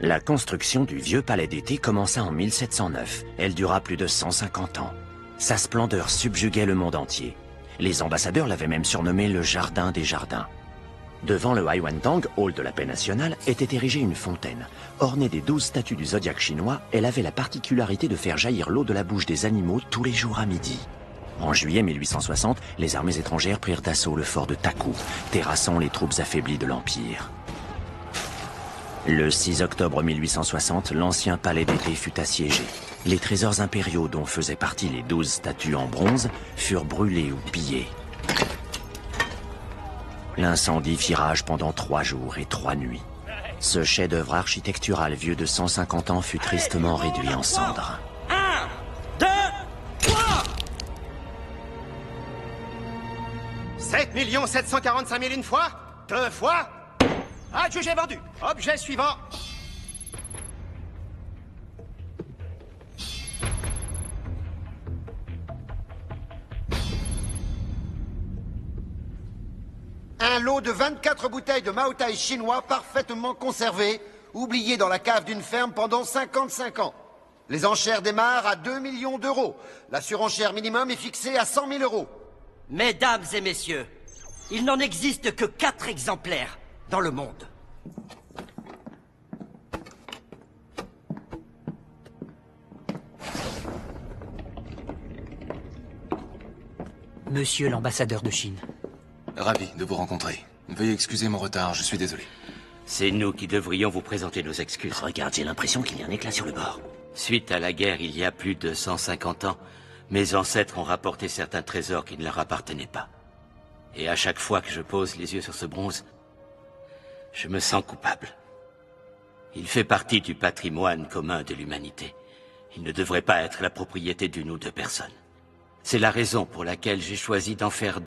La construction du vieux palais d'été commença en 1709. Elle dura plus de 150 ans. Sa splendeur subjuguait le monde entier. Les ambassadeurs l'avaient même surnommé le jardin des jardins. Devant le Haiwantang, hall de la paix nationale, était érigée une fontaine. Ornée des 12 statues du zodiaque chinois, elle avait la particularité de faire jaillir l'eau de la bouche des animaux tous les jours à midi. En juillet 1860, les armées étrangères prirent d'assaut le fort de Taku, terrassant les troupes affaiblies de l'Empire. Le 6 octobre 1860, l'ancien palais d'été fut assiégé. Les trésors impériaux dont faisaient partie les 12 statues en bronze furent brûlés ou pillés. L'incendie fit rage pendant 3 jours et 3 nuits. Ce chef-d'œuvre architectural vieux de 150 ans fut tristement réduit en cendres. 1, 2, 3 7 745 000 une fois, 2 fois. Adjugé vendu. Objet suivant. Un lot de 24 bouteilles de Maotai chinois parfaitement conservées, oubliées dans la cave d'une ferme pendant 55 ans. Les enchères démarrent à 2 millions d'euros. La surenchère minimum est fixée à 100 000 euros. Mesdames et messieurs, il n'en existe que 4 exemplaires dans le monde. Monsieur l'ambassadeur de Chine. Ravi de vous rencontrer. Veuillez excuser mon retard, je suis désolé. C'est nous qui devrions vous présenter nos excuses. Regarde, j'ai l'impression qu'il y a un éclat sur le bord. Suite à la guerre, il y a plus de 150 ans, mes ancêtres ont rapporté certains trésors qui ne leur appartenaient pas. Et à chaque fois que je pose les yeux sur ce bronze, je me sens coupable. Il fait partie du patrimoine commun de l'humanité. Il ne devrait pas être la propriété d'une ou deux personnes. C'est la raison pour laquelle j'ai choisi d'en faire